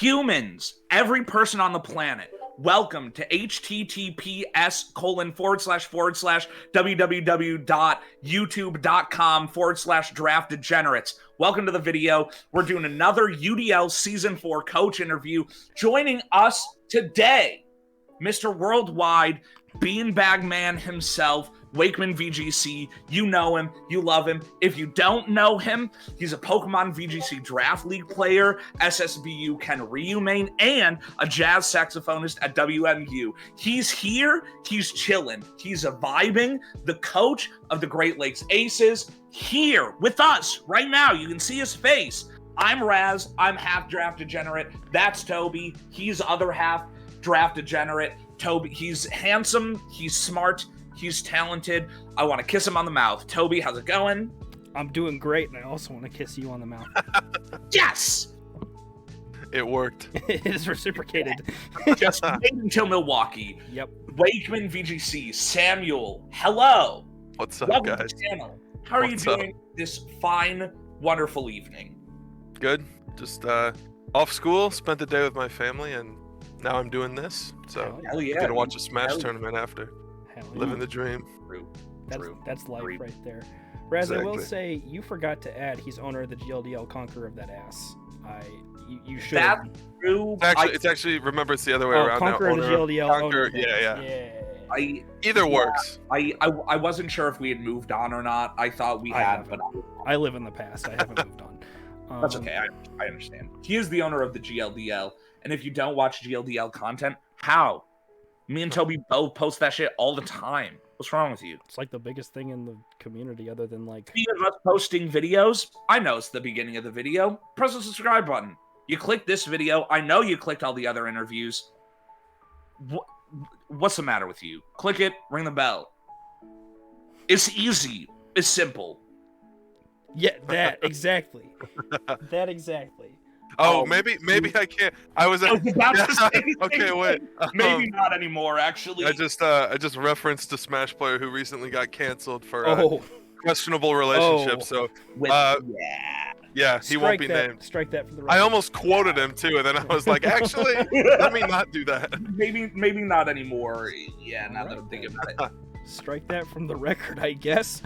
Humans, every person on the planet, welcome to https://www.youtube.com/draft degenerates. Welcome to the video. We're doing another UDL Season 4 coach interview. Joining us today, Mr. Worldwide Beanbag Man himself, Wakeman VGC. You know him, you love him. If you don't know him, he's a Pokemon VGC Draft League player, SSBU Ken Ryu main, and a jazz saxophonist at WMU. He's here, he's chilling, he's vibing, the coach of the Great Lakes Aces, here with us right now. You can see his face. I'm Razz, I'm half draft degenerate. That's Toby, he's other half draft degenerate. Toby, he's handsome, he's smart, he's talented. I want to kiss him on the mouth. Toby, how's it going? I'm doing great, and I also want to kiss you on the mouth. Yes! It worked. It is reciprocated. Just wait until Milwaukee. Yep. Wakeman VGC, Samuel, hello. What's up, Welcome guys? to the channel. How are What's you doing this fine, wonderful evening? Good. Just off school, spent the day with my family, and now I'm doing this. So Hell yeah. gonna watch a Smash Hell tournament after. Hell yeah. Living the dream. True. That's life True. right there. Raz, I will Exactly. say, you forgot to add he's owner of the GLDL Conqueror of that ass. You should. That's true. It's actually remember it's the other way around Conqueror now. of the Owner- GLDL. Conqueror, owner of that. I Either works. I wasn't sure if we had moved on or not. I thought we I had, haven't. but I live in the past. I haven't moved on. that's okay. I understand. He is the owner of the GLDL, and if you don't watch GLDL content, how? Me and Toby both post that shit all the time. What's wrong with you? It's like the biggest thing in the community, other than like. Speaking of us posting videos, I know it's the beginning of the video. Press the subscribe button. You click this video. I know you clicked all the other interviews. What's the matter with you? Click it, ring the bell. It's easy. It's simple. Yeah, that exactly. That exactly. Oh, maybe I can't. I was I was about to say the okay, same wait. thing. Maybe not anymore, actually. I just referenced a Smash player who recently got canceled for Oh, questionable relationship. Oh. So With, yeah, he won't be named. Strike that from the I record. almost quoted him too, and then I was like, actually, let me not do that. maybe not anymore. Yeah, now that I'm thinking about it. Strike that from the record, I guess.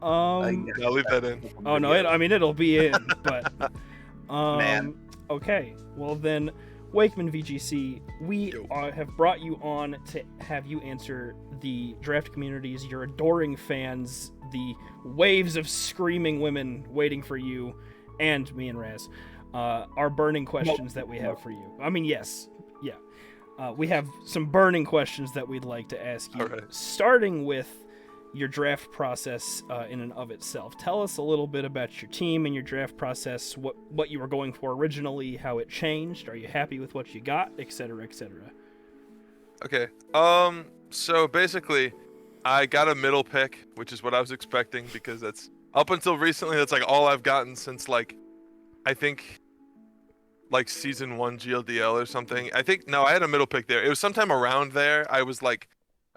I'll leave that in. Oh no, it'll be in, but Man. Okay, well then, Wakeman VGC, we have brought you on to have you answer the draft community's, your adoring fans, the waves of screaming women waiting for you, and me and Raz, our burning questions that we have for you. I mean, yes, yeah, we have some burning questions that we'd like to ask you, Alright. starting with your draft process in and of itself. Tell us a little bit about your team and your draft process, what you were going for originally, how it changed, are you happy with what you got, etc., etc. Okay. So basically, I got a middle pick, which is what I was expecting because that's up until recently. That's like all I've gotten since I think season 1 GLDL or something. I had a middle pick there. It was sometime around there.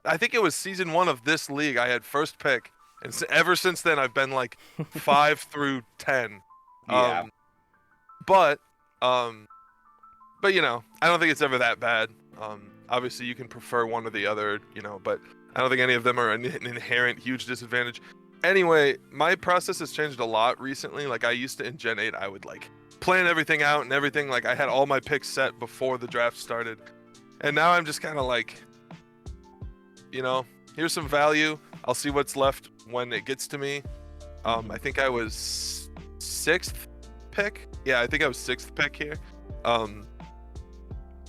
I think it was season 1 of this league. I had first pick, and ever since then I've been 5 through 10. Yeah. But you know, I don't think it's ever that bad. Obviously you can prefer one or the other, you know, but I don't think any of them are an inherent huge disadvantage. Anyway, my process has changed a lot recently. I used to in Gen 8, I would plan everything out and everything. I had all my picks set before the draft started. And now I'm just kind of you know, here's some value. I'll see what's left when it gets to me. I think I was 6th pick. Yeah, I think I was 6th pick here.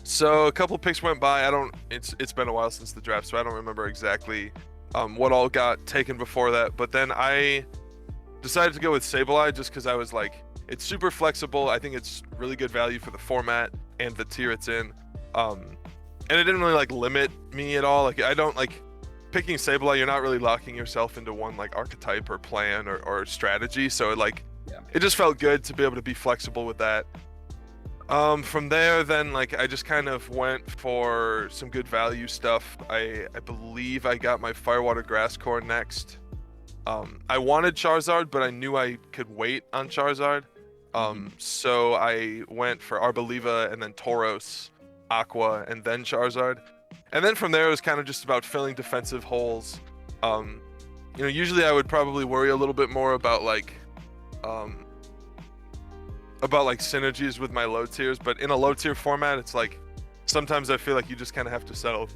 So a couple picks went by. It's been a while since the draft, so I don't remember exactly what all got taken before that. But then I decided to go with Sableye just because I was it's super flexible. I think it's really good value for the format and the tier it's in. And it didn't really limit me at all. I don't picking Sableye. You're not really locking yourself into one archetype or plan or strategy. So it just felt good to be able to be flexible with that. From there, then I just kind of went for some good value stuff. I believe I got my Firewater Grass Core next. I wanted Charizard, but I knew I could wait on Charizard. So I went for Arboliva and then Tauros, Aqua, and then Charizard. And then from there, it was kind of just about filling defensive holes. Usually I would probably worry a little bit more about synergies with my low tiers, but in a low tier format, it's like sometimes I feel like you just kind of have to settle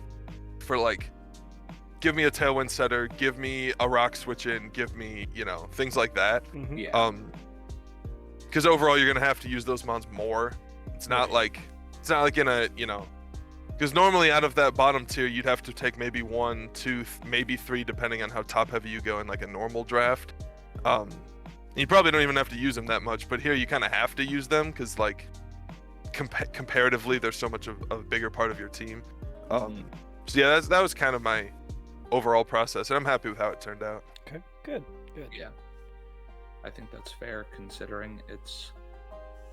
for like, give me a Tailwind Setter, give me a Rock Switch in, give me, things like that. Mm-hmm. Yeah. Because overall you're gonna have to use those mons more. It's not like in a because normally out of that bottom tier you'd have to take maybe 1, 2, maybe 3 depending on how top heavy you go in like a normal draft. You probably don't even have to use them that much, but here you kind of have to use them because like comparatively they're so much of a bigger part of your team. So yeah, that was kind of my overall process, and I'm happy with how it turned out. Okay, good. Yeah, I think that's fair considering it's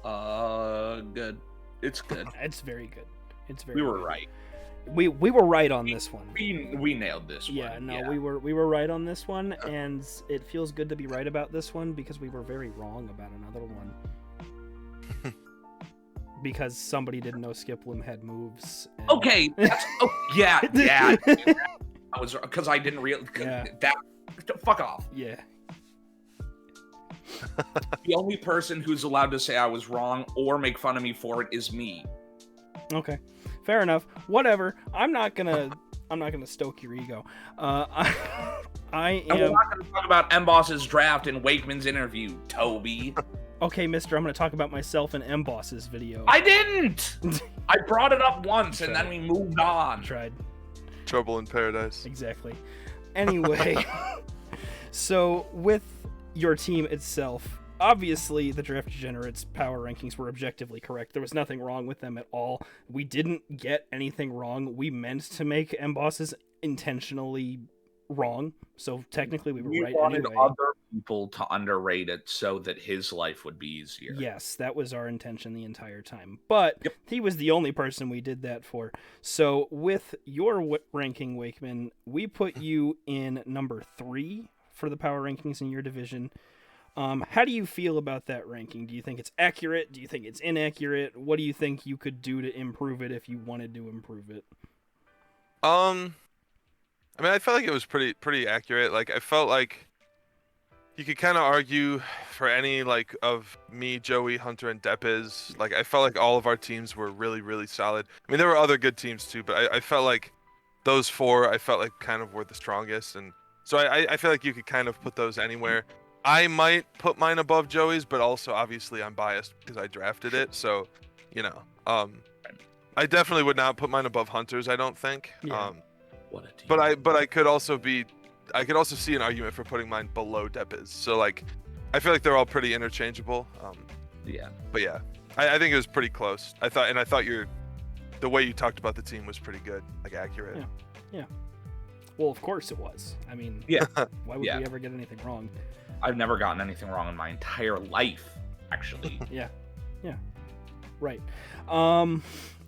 good. It's good. It's very good. It's very. We were good. right. We were right on this one. We nailed this one. Yeah, no, we were right on this one, and it feels good to be right about this one because we were very wrong about another one. Because somebody didn't know Skiploom had moves. And... Okay. Yeah. I was because I didn't realize that. Fuck off. Yeah. The only person who's allowed to say I was wrong or make fun of me for it is me. Okay, fair enough. Whatever. I'm not gonna stoke your ego. I am. And we're not gonna talk about M-Boss's draft and Wakeman's interview, Toby. Okay, mister, I'm gonna talk about myself in M-Boss's video. I didn't! I brought it up once and then we moved on. Tried. Trouble in paradise. Exactly. Anyway, so with your team itself, obviously the Draft Degenerates power rankings were objectively correct. There was nothing wrong with them at all. We didn't get anything wrong. We meant to make M-Bosses intentionally wrong, so technically we were right wanted anyway. Other people to underrate it so that his life would be easier. Yes, that was our intention the entire time. But he was the only person we did that for. So with your ranking, Wakeman, we put you in number 3 for the power rankings in your division. How do you feel about that ranking? Do you think it's accurate? Do you think it's inaccurate? What do you think you could do to improve it if you wanted to improve it? I mean, I felt like it was pretty accurate. Like, I felt like you could kind of argue for any, like, of me, Joey, Hunter, and Depiz. Like, I felt like all of our teams were really, really solid. I mean, there were other good teams, too, but I felt like those 4, I felt like kind of were the strongest. And so I feel like you could kind of put those anywhere. I might put mine above Joey's, but also, obviously, I'm biased because I drafted it. So, I definitely would not put mine above Hunter's, I don't think. Yeah. What a team. But I could also see an argument for putting mine below Depiz. So like, I feel like they're all pretty interchangeable. Yeah. But yeah, I think it was pretty close. I thought the way you talked about the team was pretty good, like accurate. Yeah. Well, of course it was. I mean, Yeah. why would we ever get anything wrong? I've never gotten anything wrong in my entire life, actually. Yeah. Right.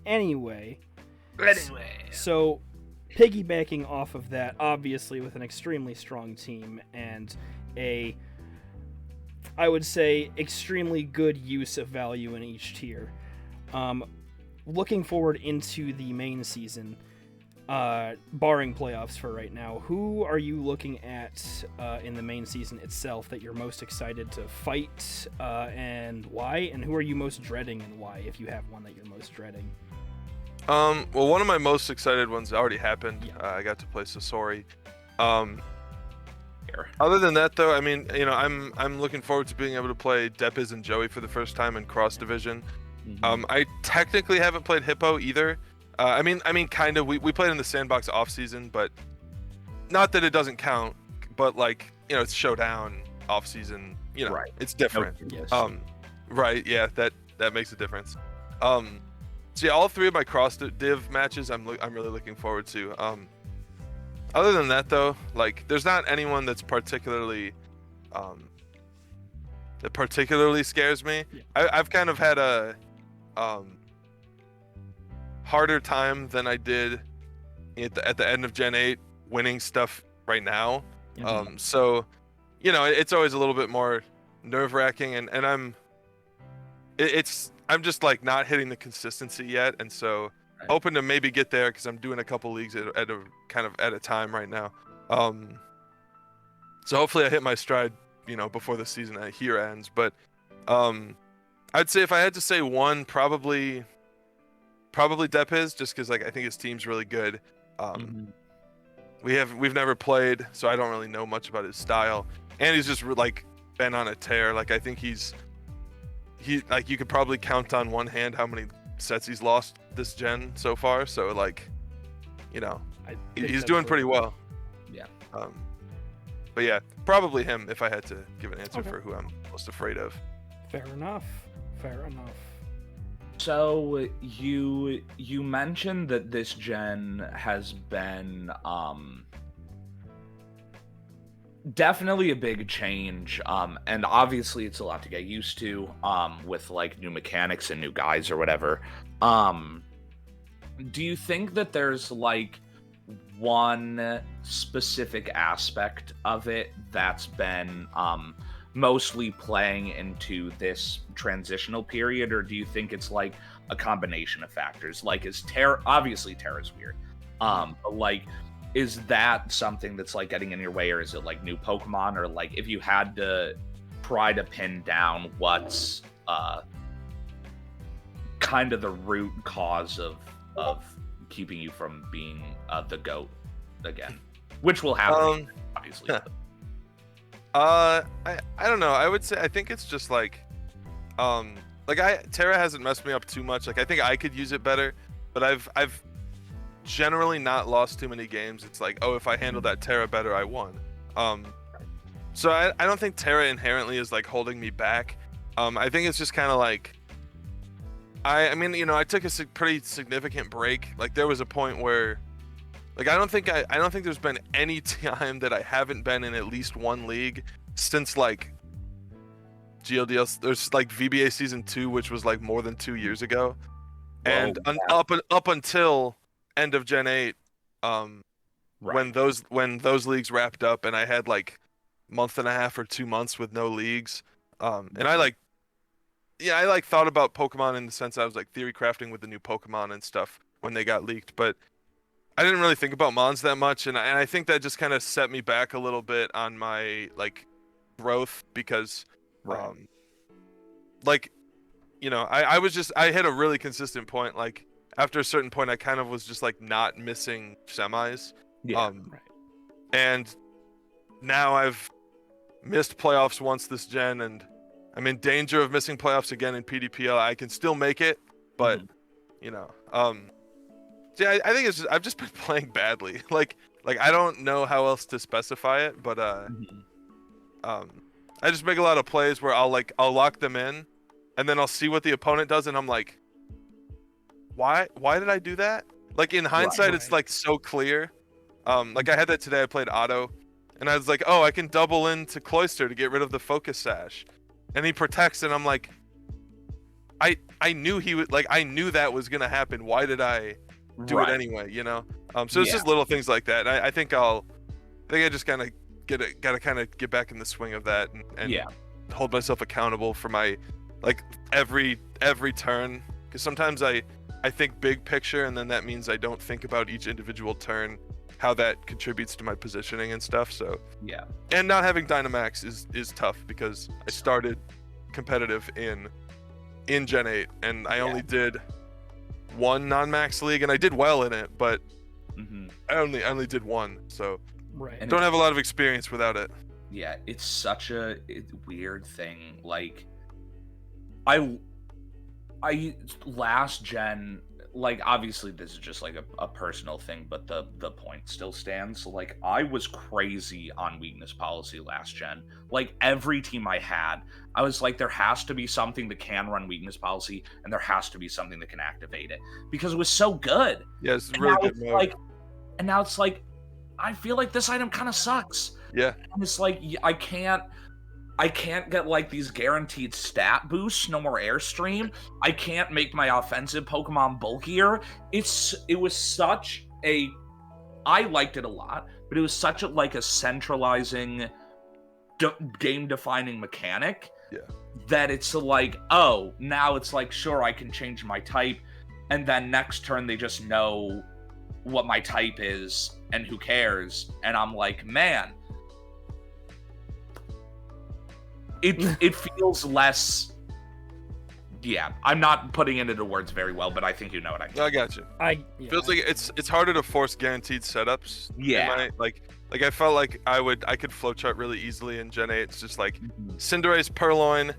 Anyway. So, piggybacking off of that, obviously with an extremely strong team and I would say, extremely good use of value in each tier. Looking forward into the main season, barring playoffs for right now, who are you looking at in the main season itself that you're most excited to fight, and why? And who are you most dreading and why, if you have one that you're most dreading? Well, one of my most excited ones already happened. Yeah. I got to play Sasori. Other than that, though, I mean, I'm looking forward to being able to play Depiz and Joey for the first time in cross division. Mm-hmm. I technically haven't played Hippo either. I mean, kind of. We played in the sandbox off season, but not that it doesn't count. But like, it's showdown off season. Right. It's different. Yes. Right. Yeah. That makes a difference. So yeah, all 3 of my cross div matches, I'm really looking forward to. Other than that, though, like, there's not anyone that's particularly scares me. Yeah. I've kind of had a harder time than I did at the end of Gen 8 winning stuff right now. Mm-hmm. So, it's always a little bit more nerve-wracking, and it's I'm just like not hitting the consistency yet, and so hoping to maybe get there because I'm doing a couple leagues at a kind of at a time right now. So hopefully I hit my stride, before the season here ends. But I'd say if I had to say one, probably Depiz, just because like I think his team's really good. We've never played, so I don't really know much about his style, and he's just like been on a tear. Like I think he like you could probably count on one hand how many sets he's lost this gen so far. So like, he's doing pretty well. Yeah. But yeah, probably him if I had to give an answer for who I'm most afraid of. Fair enough. So you mentioned that this gen has been definitely a big change, and obviously it's a lot to get used to with like new mechanics and new guys or whatever. Do you think that there's like one specific aspect of it that's been mostly playing into this transitional period, or do you think it's like a combination of factors? Like, is Terra, obviously Terra's weird, but like, is that something that's like getting in your way, or is it like new Pokemon, or like if you had to try to pin down what's kind of the root cause of keeping you from being the GOAT again, which will happen, obviously. I don't know. I would say I think it's just like Terra hasn't messed me up too much. Like I think I could use it better, but I've generally not lost too many games. It's like, oh, if I handled that Terra better, I won. So I don't think Terra inherently is like holding me back. I think it's just kind of like I mean, I took a pretty significant break. Like there was a point where like I don't think there's been any time that I haven't been in at least one league since like GLDL. There's like VBA season 2, which was like more than 2 years ago. And up until end of Gen 8, when those leagues wrapped up and I had like month and a half or 2 months with no leagues, and I thought about Pokemon in the sense I was like theory crafting with the new Pokemon and stuff when they got leaked, but I didn't really think about Mons that much, and I think that just kind of set me back a little bit on my like growth because I hit a really consistent point. Like after a certain point I kind of was just like not missing semis. And now I've missed playoffs once this gen, and I'm in danger of missing playoffs again in PDPL. I can still make it, but yeah, I think it's just I've just been playing badly. Like I don't know how else to specify it, but I just make a lot of plays where I'll lock them in, and then I'll see what the opponent does, and I'm like, why did I do that? Like in hindsight, it's like so clear. Like I had that today. I played Otto, and I was like, oh, I can double into Cloyster to get rid of the Focus Sash, and he protects, and I'm like, I knew he would, like I knew that was gonna happen. Why did I do it anyway? So it's just little things like that. I think I just kind of gotta kind of get back in the swing of that and hold myself accountable for my like every turn, because sometimes I think big picture, and then that means I don't think about each individual turn, how that contributes to my positioning and stuff. So and not having Dynamax is tough because I started competitive in Gen 8 and I only did one non-max league, and I did well in it, but I only did one, so and don't have a lot of experience without it. Yeah, it's such a weird thing. Like I last gen, like obviously this is just like a personal thing, but the point still stands. Like I was crazy on weakness policy last gen. Like every team I had, I was like, there has to be something that can run weakness policy, and there has to be something that can activate it, because it was so good. Yeah, it's really good mode. And now it's like, I feel like this item kind of sucks. Yeah. And it's like I can't get like these guaranteed stat boosts, no more airstream. I can't make my offensive Pokemon bulkier. It was such a, I liked it a lot, but it was such a like a centralizing game defining mechanic Yeah. that it's like, oh, now it's like, sure, I can change my type, and then next turn they just know what my type is, and who cares? And I'm like, man, it feels less. Yeah, I'm not putting it into words very well, but I think you know what I mean. I got you. Feels like it's harder to force guaranteed setups. Yeah. Like I felt like I could flowchart really easily in Gen 8. It's just like Cinderace, Purloin,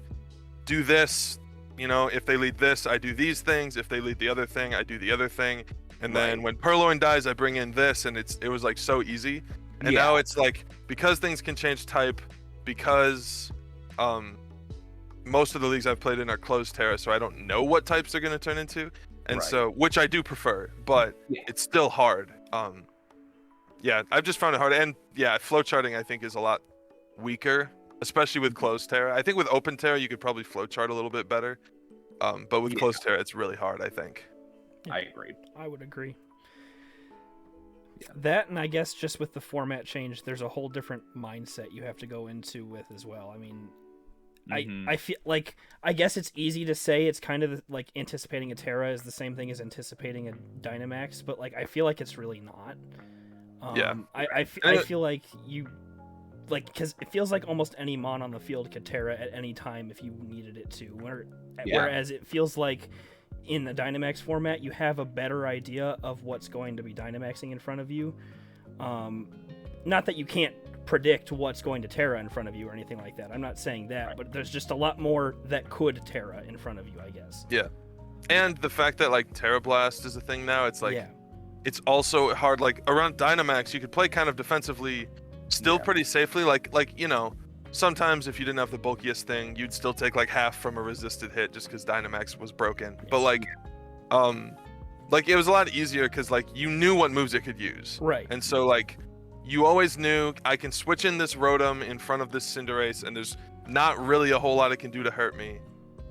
do this. You know, if they lead this, I do these things. If they lead the other thing, I do the other thing. And then when Purloin dies, I bring in this, and it was like so easy. And now it's like, because things can change type, because most of the leagues I've played in are closed Terra, so I don't know what types they're going to turn into, and so, which I do prefer, but it's still hard. Yeah, I've just found it hard, and yeah, flowcharting I think is a lot weaker, especially with closed Terra. I think with open Terra you could probably flowchart a little bit better, but with closed Terra it's really hard, I think. Yeah, I agree. I would agree. That, and I guess just with the format change, there's a whole different mindset you have to go into with as well. I mean, I feel like, I guess it's easy to say it's kind of like anticipating a Terra is the same thing as anticipating a Dynamax, but like I feel like it's really not. I feel like you like, because it feels like almost any mon on the field could Terra at any time if you needed it to. Whereas it feels like in the Dynamax format, you have a better idea of what's going to be Dynamaxing in front of you. Not that you can't predict what's going to Terra in front of you or anything like that. I'm not saying that, but there's just a lot more that could Terra in front of you, I guess. Yeah. And the fact that like Terra Blast is a thing now, it's like, it's also hard. Like around Dynamax, you could play kind of defensively, still pretty safely. Like, you know, sometimes if you didn't have the bulkiest thing, you'd still take like half from a resisted hit just because Dynamax was broken. But like it was a lot easier because like you knew what moves it could use. Right. And so like you always knew I can switch in this Rotom in front of this Cinderace, and there's not really a whole lot it can do to hurt me.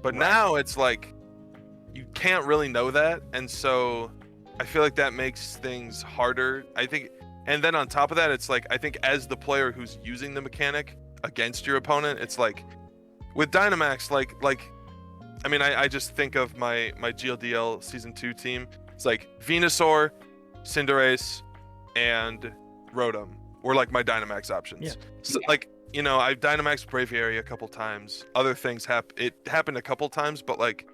But now it's like you can't really know that, and so I feel like that makes things harder, I think. And then on top of that, it's like, I think as the player who's using the mechanic against your opponent, it's like with Dynamax, like I mean, I just think of my GLDL Season 2 team. It's like Venusaur, Cinderace, and Rotom were like my Dynamax options. So like, you know, I've Dynamaxed Braviary a couple times. Other things it happened a couple times, but like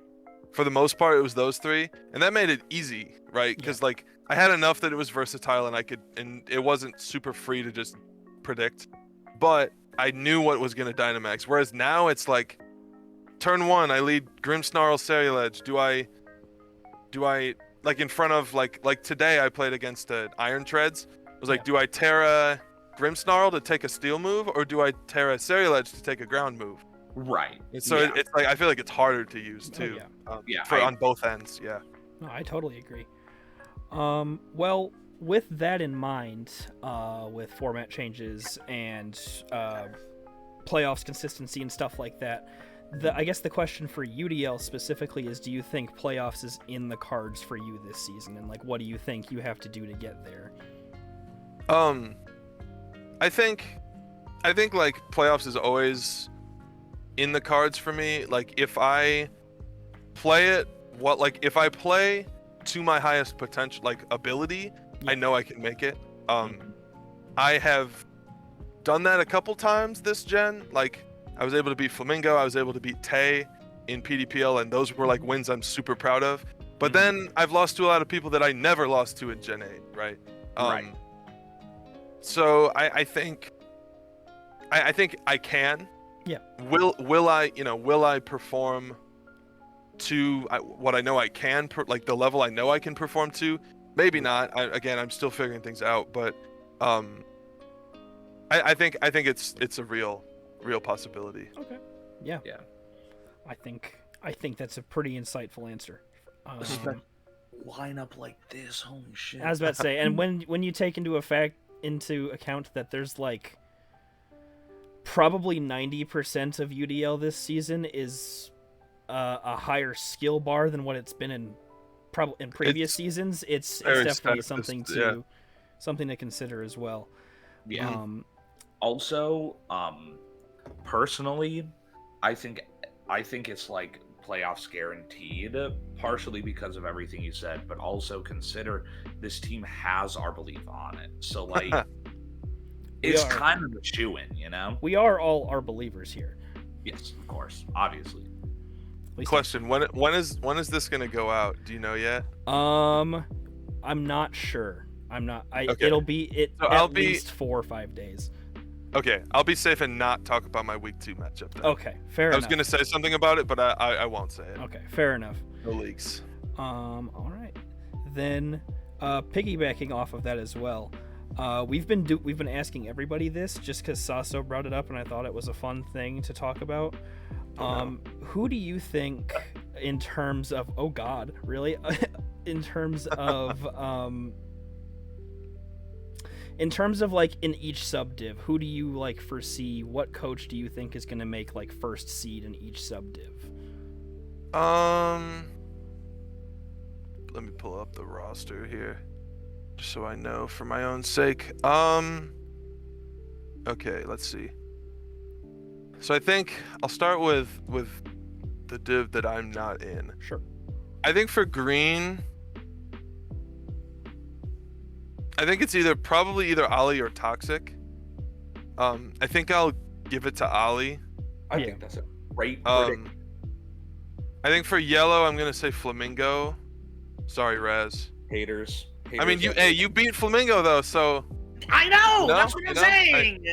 for the most part it was those three, and that made it easy, right? Because like I had enough that it was versatile, and it wasn't super free to just predict, but I knew what was going to Dynamax. Whereas now it's like turn one, I lead Grimmsnarl, Ceruledge. Do I like in front of like today I played against Iron Treads. I was like, do I Terra Grimmsnarl to take a steel move, or do I Terra Ceruledge to take a ground move? Right. So it's like, I feel like it's harder to use too. On both ends. Yeah. No, I totally agree. Well, with that in mind, with format changes and playoffs consistency and stuff like that, I guess the question for UDL specifically is, do you think playoffs is in the cards for you this season, and like what do you think you have to do to get there? I think like playoffs is always in the cards for me. Like if I play it, if I play to my highest potential, like ability, I know I can make it. I have done that a couple times this gen. Like I was able to beat Flamingo, I was able to beat Tay in PDPL, and those were like wins I'm super proud of. But then I've lost to a lot of people that I never lost to in Gen 8, right? So I think I can. Yeah. Will I perform to what I know I can, like the level I know I can perform to? Maybe not. I'm still figuring things out, but I think it's a real possibility. Okay. Yeah. I think that's a pretty insightful answer. Lineup like this, holy shit. I was about to say, and when you take into account that there's like probably 90% of UDL this season is a higher skill bar than what it's been in previous seasons. It's definitely something to consider as well. Also, personally, I think it's like playoffs guaranteed, partially because of everything you said, but also consider this team has our belief on it. So like, it's kind of a shoo-in, you know. We are all our believers here. Yes, of course, obviously. Question: when is this gonna go out? Do you know yet? I'm not sure. Okay. It'll be so at least 4 or 5 days. Okay, I'll be safe and not talk about my week 2 matchup then. Okay, fair enough. I was gonna say something about it, but I won't say it. Okay, fair enough. No leaks. All right. Then, piggybacking off of that as well, we've been asking everybody this just because Sasso brought it up and I thought it was a fun thing to talk about. Who do you think, in terms of really, in terms of like in each subdiv, who do you like foresee? What coach do you think is going to make like first seed in each subdiv? Let me pull up the roster here, just so I know for my own sake. Okay, let's see. So I think I'll start with the div that I'm not in. Sure. I think for green, I think it's probably either Ollie or Toxic. I think I'll give it to Ollie. I think that's a great prediction. I think for yellow, I'm gonna say Flamingo. Sorry, Razz. Haters. I mean, you beat Flamingo though, so. I know. No? That's what I'm saying.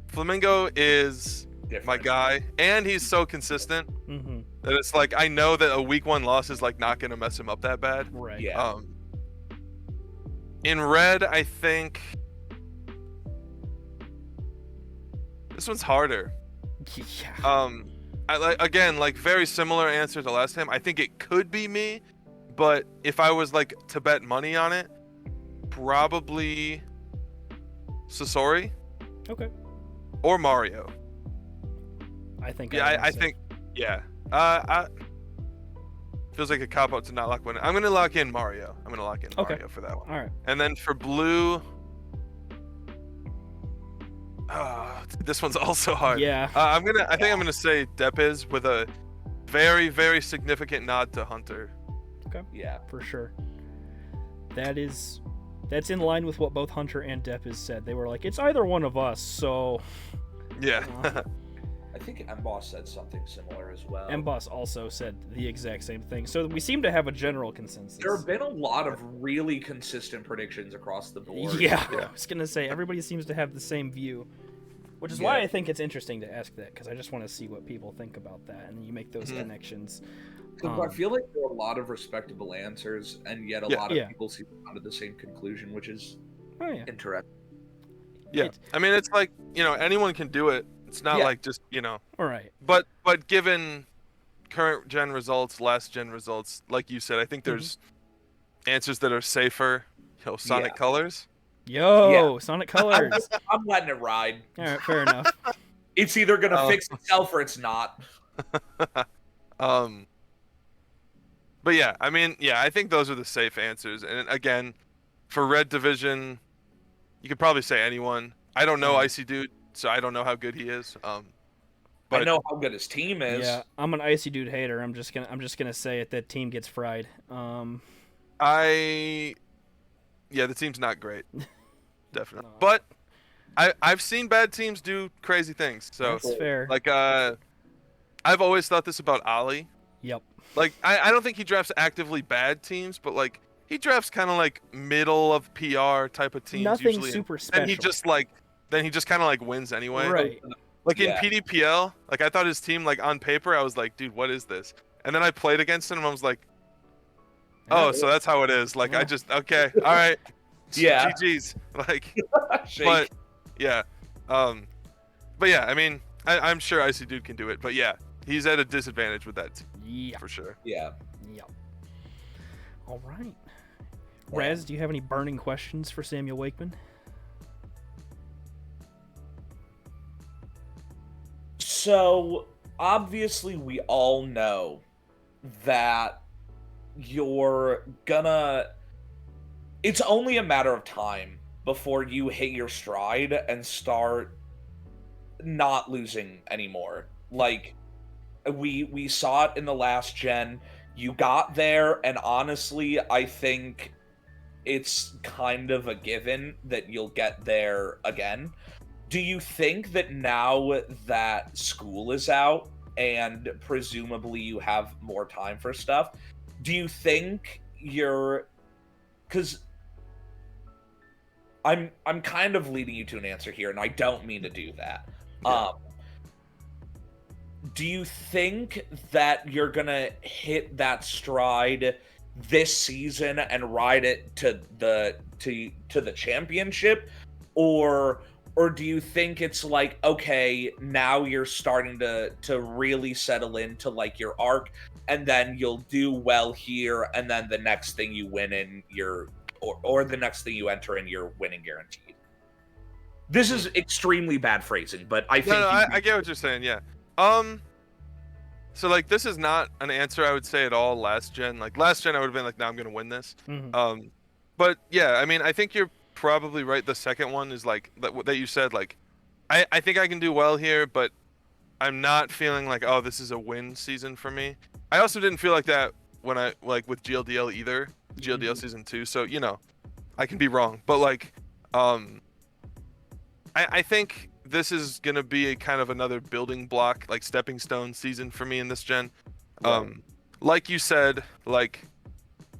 Flamingo is Different. my guy, and he's so consistent Mm-hmm. that it's like I know that a week 1 loss is like not gonna mess him up that bad. Right. Yeah. In red, I think this one's harder. Yeah. I very similar answer to last time. I think it could be me, but if I was like to bet money on it, probably Sasori. Okay. Or Mario. I think. Yeah, I think. Yeah. Feels like a cop out to not lock one. I'm gonna lock in Mario. Mario for that one. All right. And then for blue, this one's also hard. Yeah. I think I'm gonna say Depiz with a very, very significant nod to Hunter. Okay. Yeah. For sure. That's in line with what both Hunter and Depiz said. They were like, it's either one of us, so. Yeah. I think Mboss said something similar as well. Mboss also said the exact same thing. So we seem to have a general consensus. There have been a lot of really consistent predictions across the board. Yeah. I was gonna say everybody seems to have the same view, which is why I think it's interesting to ask that, because I just want to see what people think about that, and you make those connections. I feel like there are a lot of respectable answers, and yet a lot of people seem to come to the same conclusion, which is interesting. Yeah, I mean, it's like, anyone can do it. It's not like just, All right. But given current gen results, last gen results, like you said, I think there's answers that are safer. Sonic Colors. Sonic Colors. I'm letting it ride. All right, fair enough. It's either gonna fix itself or it's not. But yeah, I mean, I think those are the safe answers. And again, for red division, you could probably say anyone. I don't know Icy Dude, so I don't know how good he is. But I know how good his team is. Yeah, I'm an Icy Dude hater. I'm just gonna say it. That team gets fried. The team's not great. Definitely. No. But I've seen bad teams do crazy things. So that's fair. Like I've always thought this about Ollie. Yep. Like I don't think he drafts actively bad teams, but like he drafts kind of like middle of PR type of teams. Nothing usually, super special. And he just kind of like wins anyway. Right. Like in PDPL, like I thought his team, like on paper, I was like, dude, what is this? And then I played against him and I was like, oh, so that's how it is. Like I just okay, all right. Yeah. GG's. Like Shake. but yeah. But yeah, I mean, I'm sure Icy Dude can do it, but yeah, he's at a disadvantage with that team. Yeah. For sure. Yeah. Yep. All right. Razz, do you have any burning questions for Samuel Wakeman? So, obviously, we all know that it's only a matter of time before you hit your stride and start not losing anymore. Like we saw it in the last gen. You got there, and honestly, I think it's kind of a given that you'll get there again. Do you think that now that school is out and presumably you have more time for stuff, do you think you're, because I'm kind of leading you to an answer here, and I don't mean to do that. Yeah. Do you think that you're gonna hit that stride this season and ride it to the championship, or do you think it's like, okay, now you're starting to really settle into like your arc, and then you'll do well here, and then the next thing you win in your or the next thing you enter in, you're winning guaranteed? This is extremely bad phrasing, but I think I get what you're saying. Yeah. So like this is not an answer I would say at all last gen. Like last gen I would have been like, nah, I'm gonna win this. Mhm. But yeah, I mean I think you're probably right. The second one is like that you said, like I think I can do well here, but I'm not feeling like, oh, this is a win season for me. I also didn't feel like that when I like with GLDL either. GLDL season 2. So, you know, I can be wrong, but like I think this is gonna be a kind of another building block, like stepping stone season for me in this gen. Right. Like you said, like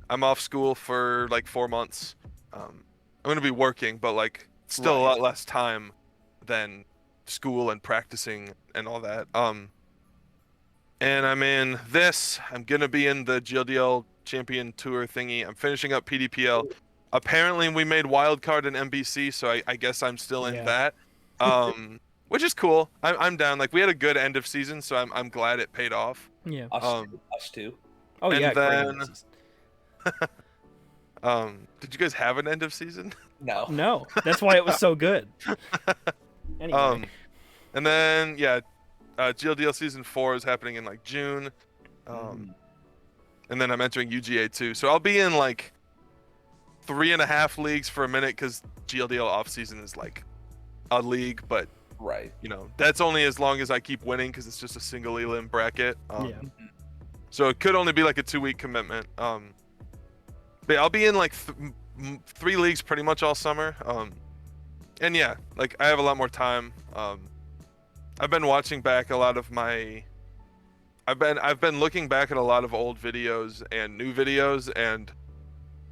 I'm off school for like 4 months. I'm gonna be working, but like still a lot less time than school and practicing and all that. And I'm in this. I'm gonna be in the GLDL Champion Tour thingy. I'm finishing up PDPL. Apparently, we made wildcard in MBC, so I guess I'm still in that. Which is cool. I'm down. Like we had a good end of season, so I'm glad it paid off. Yeah. Us too. Oh and yeah. then- Great season. Did you guys have an end of season? No. No, that's why it was so good. Anyway. And then yeah, GLDL season 4 is happening in like June. And then I'm entering UGA too. So I'll be in like 3.5 leagues for a minute because GLDL off season is like a league, but Right. you know that's only as long as I keep winning because it's just a single elim bracket. Yeah. So it could only be like a 2-week commitment. But yeah, I'll be in like 3 leagues pretty much all summer. And yeah, like I have a lot more time. I've been watching back a lot of my. I've been looking back at a lot of old videos and new videos and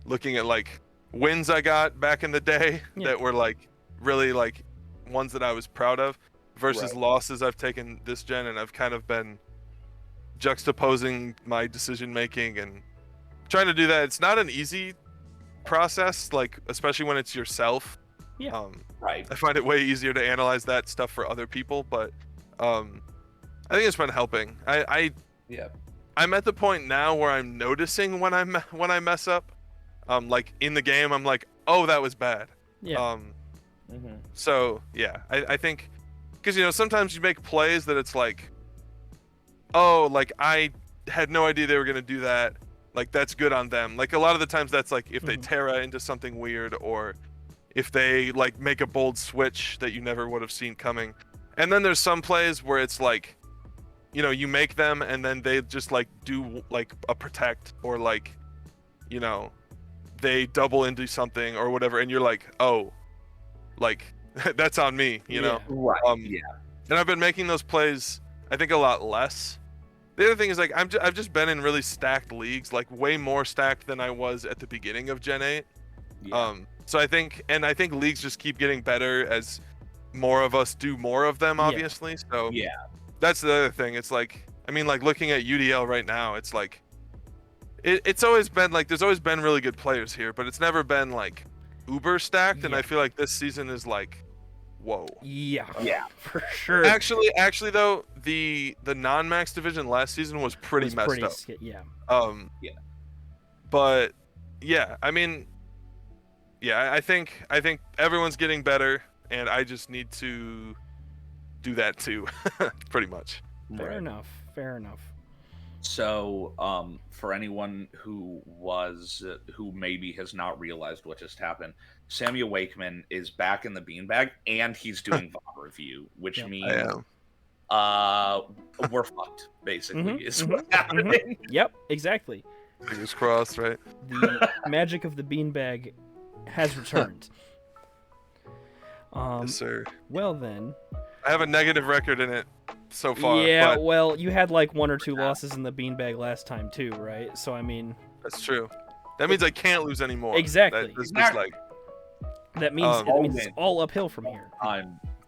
looking at like wins I got back in the day that were like really like ones that I was proud of versus losses I've taken this gen, and I've kind of been juxtaposing my decision making and trying to do that. It's not an easy process, like especially when it's yourself. Yeah. Right. I find it way easier to analyze that stuff for other people, but I think it's been helping. I'm at the point now where I'm noticing when I mess up. Like in the game, I'm like, oh, that was bad. Yeah. So yeah, I think because you know sometimes you make plays that it's like, oh, like I had no idea they were gonna do that. Like that's good on them. Like a lot of the times that's like if they Terra into something weird or if they like make a bold switch that you never would have seen coming. And then there's some plays where it's like, you know, you make them and then they just like do like a protect or like, you know, they double into something or whatever, and you're like, oh, like that's on me, you know. Right. And I've been making those plays, I think, a lot less. The other thing is like I've just been in really stacked leagues, like way more stacked than I was at the beginning of Gen 8. So I think leagues just keep getting better as more of us do more of them, obviously. So that's the other thing. It's like, I mean, like looking at UDL right now, it's like it's always been like there's always been really good players here, but it's never been like uber stacked. And I feel like this season is like, whoa. Yeah, for sure. Actually though, the non-max division last season was pretty messed up. But yeah, I mean, yeah, I think everyone's getting better, and I just need to do that too, pretty much. Fair enough. So, for anyone who maybe has not realized what just happened, Samuel Wakeman is back in the beanbag, and he's doing VOD review, which means we're fucked. Basically, is what's happening. Yep, exactly. Fingers crossed, right? The magic of the beanbag has returned. Yes, sir. Well then, I have a negative record in it so far. yeah. But Well, you had like 1 or 2 losses in the beanbag last time too, right? So I mean, that's true. That means I can't lose anymore. Exactly. That's just like. that means it's all uphill from here.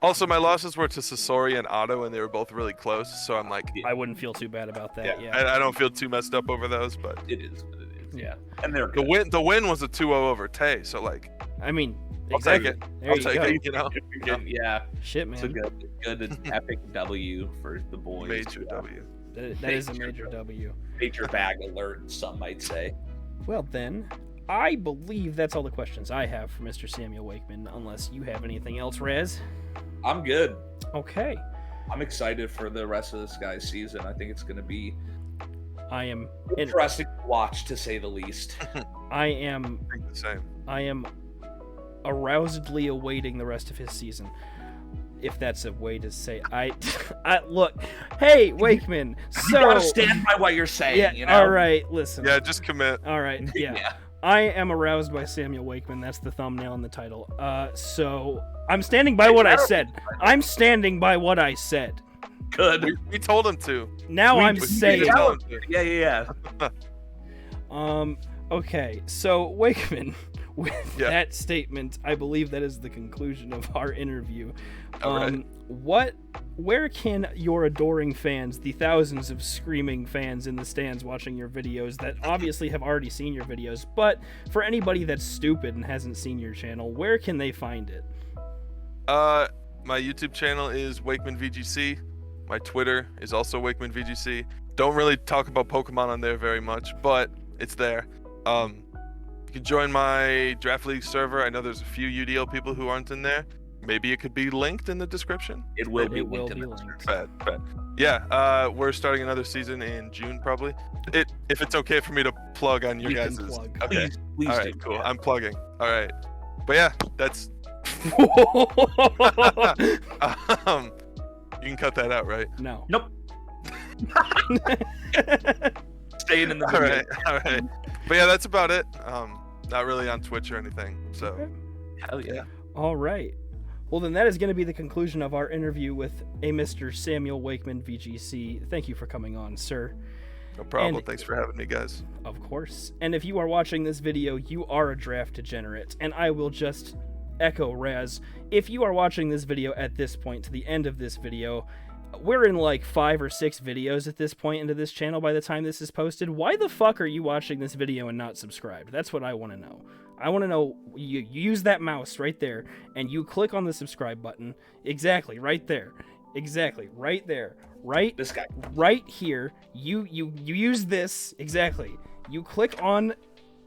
Also, my losses were to Sasori and Otto, and they were both really close. So I'm like, I wouldn't feel too bad about that. Yeah. I don't feel too messed up over those, but It is what it is. Yeah. And they're the good. win was a 2-0 over Tay. So like, I mean, I'll take it. There I'll you take go. it. You know, Yeah, Shit, it's a man. good epic W for the boys. major W. That is a major W. Major bag alert, some might say. Well then, I believe that's all the questions I have for Mr. Samuel Wakeman, unless you have anything else, Razz. I'm good. Okay. I'm excited for the rest of this guy's season. I think it's going to be I am interesting to watch, to say the least. I am I think the same. I am arousedly awaiting the rest of his season. If that's a way to say I look, hey Wakeman, You gotta so stand by what you're saying. yeah, You know? all right, listen. Yeah, just commit. All right, yeah. I am aroused by Samuel Wakeman. That's the thumbnail and the title. So I'm standing by what I said. I'm standing by what I said. Good. We told him to. Now I'm We saying. did tell him to. Yeah. Okay, so Wakeman, with Yeah. that statement, I believe that is the conclusion of our interview. All right. Where can your adoring fans, the thousands of screaming fans in the stands watching your videos that obviously have already seen your videos, but for anybody that's stupid and hasn't seen your channel, where can they find it? My YouTube channel is Wakeman VGC. My Twitter is also Wakeman VGC. Don't really talk about Pokemon on there very much, but it's there. You can join my Draft League server. I know there's a few UDL people who aren't in there. Maybe it could be linked in the description. It will be It will linked in be the linked. description. Bad. Yeah, we're starting another season in June probably. If it's okay for me to plug on your You can guys'. plug. Okay. Please All do. right, cool. I'm plugging. All right. But yeah, that's you can cut that out, right? No. Nope. Staying in the All video. right. But yeah, that's about it. Not really on Twitch or anything. So Okay. Hell yeah. All right. Well, then that is going to be the conclusion of our interview with a Mr. Samuel Wakeman, VGC. Thank you for coming on, sir. no problem. And- Thanks for having me, guys. Of course. And if you are watching this video, you are a draft degenerate. And I will just echo Razz. If you are watching this video at this point, to the end of this video, we're in like 5 or 6 videos at this point into this channel by the time this is posted. Why the fuck are you watching this video and not subscribed? That's what I want to know. I want to know, you use that mouse right there, and you click on the subscribe button. Exactly, right there. Exactly, right there. Right This guy. right here. You use this, exactly. You click on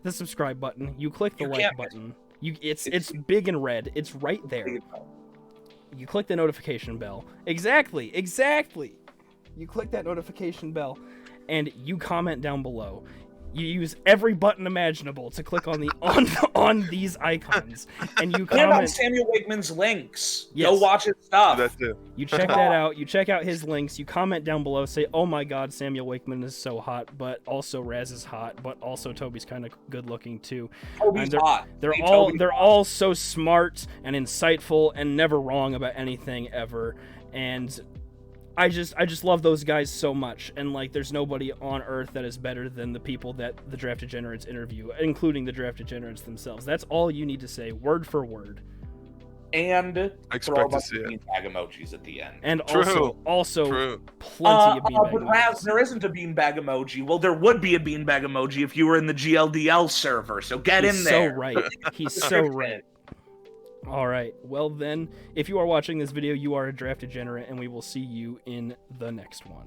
the subscribe button, you click the You like can't- button. It's big and red. It's right there. You click the notification bell. Exactly. You click that notification bell and you comment down below. You use every button imaginable to click on the on these icons, and you And on comment. Samuel Wakeman's links. Yes. Go watch his stuff. That too. You check that out. You check out his links. You comment down below. Say, "Oh my God, Samuel Wakeman is so hot," but also Razz is hot, but also Toby's kind of good looking too. Toby's And they're- hot. They're Hey, all Toby's they're hot. all so smart and insightful and never wrong about anything ever. And I just love those guys so much. And like, there's nobody on earth that is better than the people that the Draft Degenerates interview, including the Draft Degenerates themselves. That's all you need to say, word for word. And I throw a expect to bunch see of it. beanbag emojis at the end. And True. also True. plenty of But beanbag Razz, emojis. there isn't a beanbag emoji. Well, there would be a beanbag emoji if you were in the GLDL server. So get He's in there. so right. He's so right. All right. Well, then, if you are watching this video, you are a draft degenerate, and we will see you in the next one.